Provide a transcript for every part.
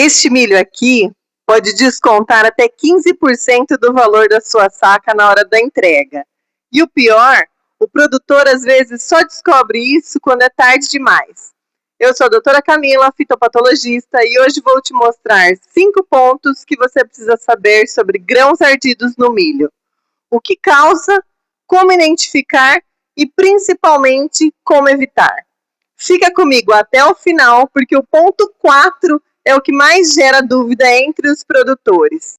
Este milho aqui pode descontar até 15% do valor da sua saca na hora da entrega. E o pior, o produtor às vezes só descobre isso quando é tarde demais. Eu sou a doutora Camila, fitopatologista, e hoje vou te mostrar 5 pontos que você precisa saber sobre grãos ardidos no milho. O que causa, como identificar e principalmente como evitar. Fica comigo até o final, porque o ponto 4 é o que mais gera dúvida entre os produtores.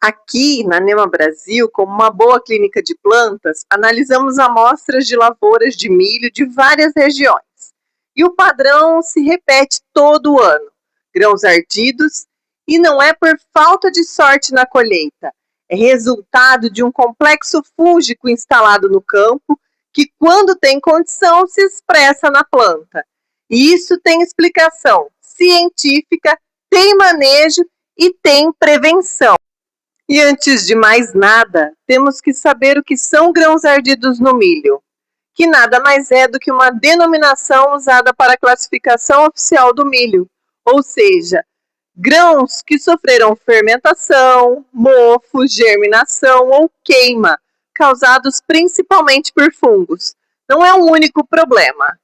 Aqui na Nema Brasil, como uma boa clínica de plantas, analisamos amostras de lavouras de milho de várias regiões. E o padrão se repete todo ano: grãos ardidos, e não é por falta de sorte na colheita, é resultado de um complexo fúngico instalado no campo que, quando tem condição, se expressa na planta. E isso tem explicação científica, tem manejo e tem prevenção. E antes de mais nada, temos que saber o que são grãos ardidos no milho, que nada mais é do que uma denominação usada para a classificação oficial do milho, ou seja, grãos que sofreram fermentação, mofo, germinação ou queima, causados principalmente por fungos. Não é um único problema.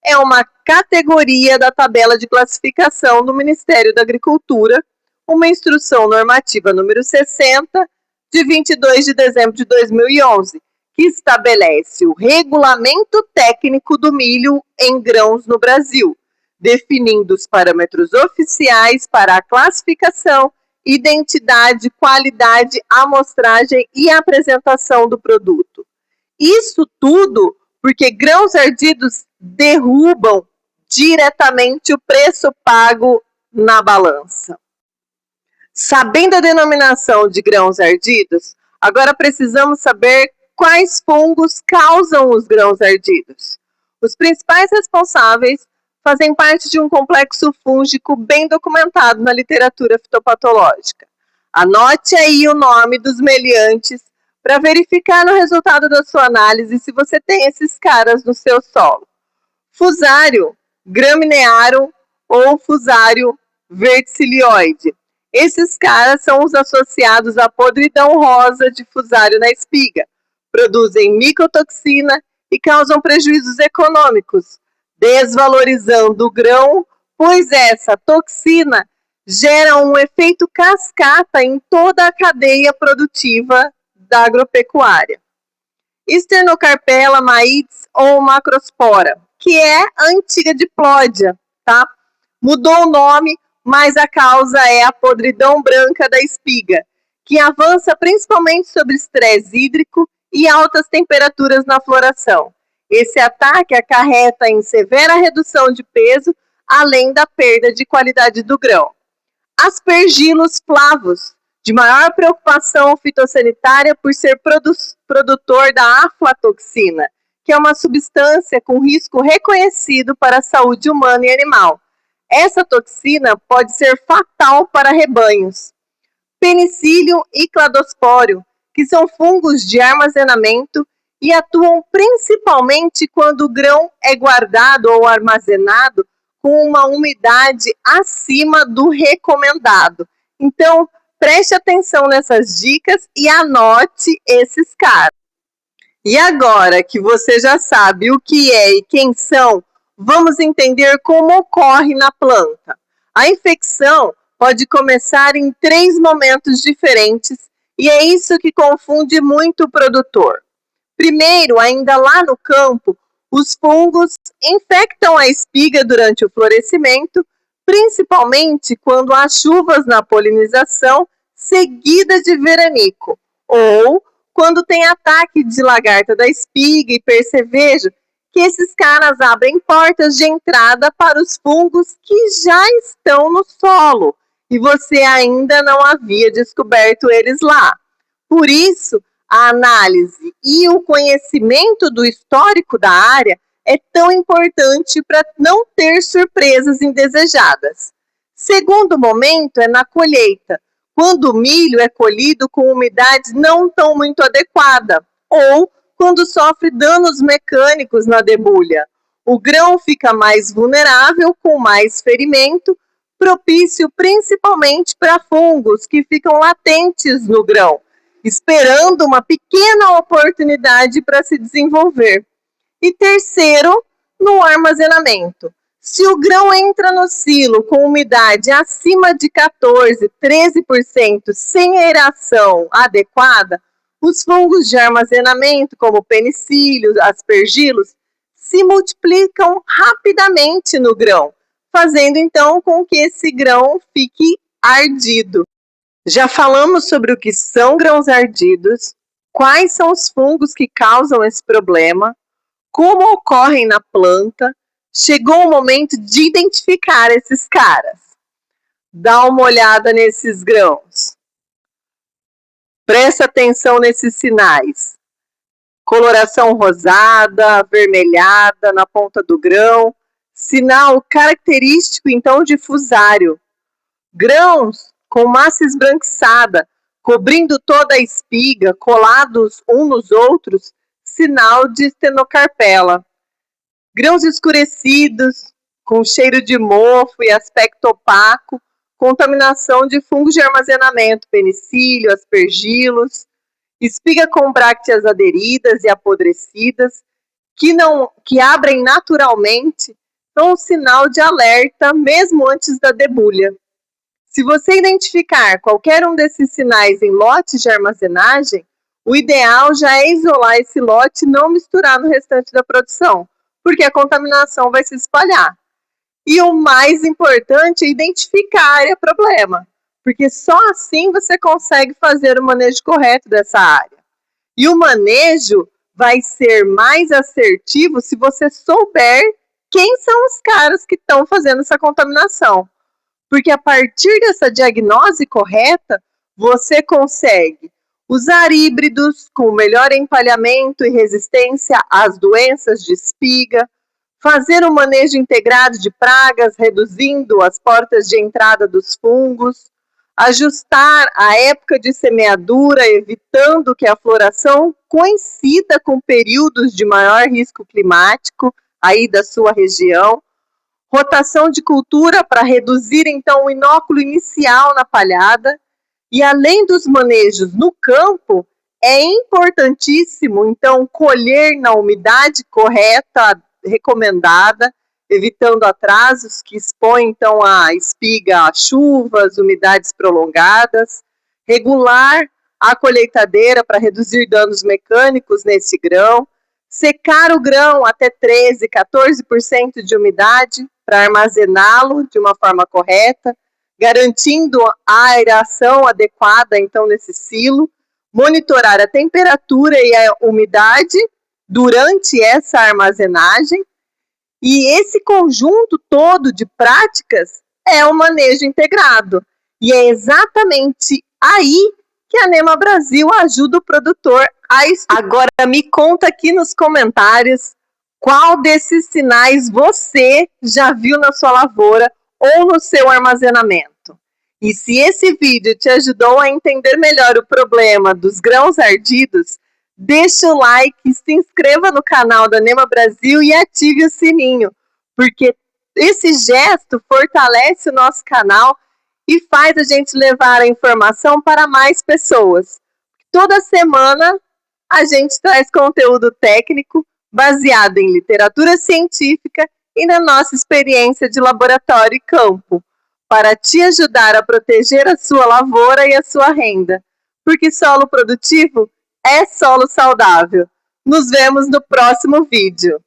É uma categoria da tabela de classificação do Ministério da Agricultura, uma instrução normativa número 60, de 22 de dezembro de 2011, que estabelece o regulamento técnico do milho em grãos no Brasil, definindo os parâmetros oficiais para a classificação, identidade, qualidade, amostragem e apresentação do produto. Isso tudo porque grãos ardidos derrubam diretamente o preço pago na balança. Sabendo a denominação de grãos ardidos, agora precisamos saber quais fungos causam os grãos ardidos. Os principais responsáveis fazem parte de um complexo fúngico bem documentado na literatura fitopatológica. Anote aí o nome dos meliantes para verificar no resultado da sua análise se você tem esses caras no seu solo. Fusário graminearum ou Fusário verticilioide. Esses caras são os associados à podridão rosa de fusário na espiga, produzem micotoxina e causam prejuízos econômicos, desvalorizando o grão, pois essa toxina gera um efeito cascata em toda a cadeia produtiva da agropecuária. Sternocarpella maiz ou macrospora, que é a antiga diplódia, tá? Mudou o nome, mas a causa é a podridão branca da espiga, que avança principalmente sobre estresse hídrico e altas temperaturas na floração. Esse ataque acarreta em severa redução de peso, além da perda de qualidade do grão. Aspergillus flavus, de maior preocupação fitossanitária por ser produtor da aflatoxina, que é uma substância com risco reconhecido para a saúde humana e animal. Essa toxina pode ser fatal para rebanhos. Penicillium e Cladosporium, que são fungos de armazenamento e atuam principalmente quando o grão é guardado ou armazenado com uma umidade acima do recomendado. Então, preste atenção nessas dicas e anote esses caras. E agora que você já sabe o que é e quem são, vamos entender como ocorre na planta. A infecção pode começar em 3 momentos diferentes e é isso que confunde muito o produtor. Primeiro, ainda lá no campo, os fungos infectam a espiga durante o florescimento, principalmente quando há chuvas na polinização seguida de veranico, ou quando tem ataque de lagarta da espiga e percevejo, que esses caras abrem portas de entrada para os fungos que já estão no solo e você ainda não havia descoberto eles lá. Por isso, a análise e o conhecimento do histórico da área é tão importante para não ter surpresas indesejadas. Segundo momento é na colheita, quando o milho é colhido com umidade não tão muito adequada, ou quando sofre danos mecânicos na debulha. O grão fica mais vulnerável, com mais ferimento, propício principalmente para fungos que ficam latentes no grão, esperando uma pequena oportunidade para se desenvolver. E terceiro, no armazenamento. Se o grão entra no silo com umidade acima de 14, 13%, sem aeração adequada, os fungos de armazenamento, como penicílios, aspergilos, se multiplicam rapidamente no grão, fazendo então com que esse grão fique ardido. Já falamos sobre o que são grãos ardidos, quais são os fungos que causam esse problema, como ocorrem na planta. Chegou o momento de identificar esses caras. Dá uma olhada nesses grãos. Presta atenção nesses sinais. Coloração rosada, avermelhada na ponta do grão, sinal característico então de fusário. Grãos com massa esbranquiçada, cobrindo toda a espiga, colados uns nos outros, sinal de estenocarpela. Grãos escurecidos, com cheiro de mofo e aspecto opaco, contaminação de fungos de armazenamento, penicílio, aspergilos, espiga com brácteas aderidas e apodrecidas, que abrem naturalmente, são um sinal de alerta mesmo antes da debulha. Se você identificar qualquer um desses sinais em lotes de armazenagem, o ideal já é isolar esse lote e não misturar no restante da produção, porque a contaminação vai se espalhar. E o mais importante é identificar a área problema, porque só assim você consegue fazer o manejo correto dessa área. E o manejo vai ser mais assertivo se você souber quem são os caras que estão fazendo essa contaminação. Porque a partir dessa diagnose correta, você consegue usar híbridos com melhor empalhamento e resistência às doenças de espiga, fazer um manejo integrado de pragas, reduzindo as portas de entrada dos fungos, ajustar a época de semeadura, evitando que a floração coincida com períodos de maior risco climático aí da sua região, rotação de cultura para reduzir então o inóculo inicial na palhada, e além dos manejos no campo, é importantíssimo então colher na umidade correta recomendada, evitando atrasos que expõem então a espiga a chuvas, umidades prolongadas, regular a colheitadeira para reduzir danos mecânicos nesse grão, secar o grão até 13, 14% de umidade para armazená-lo de uma forma correta, garantindo a aeração adequada então nesse silo, monitorar a temperatura e a umidade durante essa armazenagem, e esse conjunto todo de práticas é o manejo integrado. E é exatamente aí que a Nema Brasil ajuda o produtor a estudar. Agora me conta aqui nos comentários qual desses sinais você já viu na sua lavoura ou no seu armazenamento. E se esse vídeo te ajudou a entender melhor o problema dos grãos ardidos, deixa o like, se inscreva no canal da Nema Brasil e ative o sininho, porque esse gesto fortalece o nosso canal e faz a gente levar a informação para mais pessoas. Toda semana a gente traz conteúdo técnico baseado em literatura científica e na nossa experiência de laboratório e campo, para te ajudar a proteger a sua lavoura e a sua renda, porque solo produtivo é solo saudável. Nos vemos no próximo vídeo.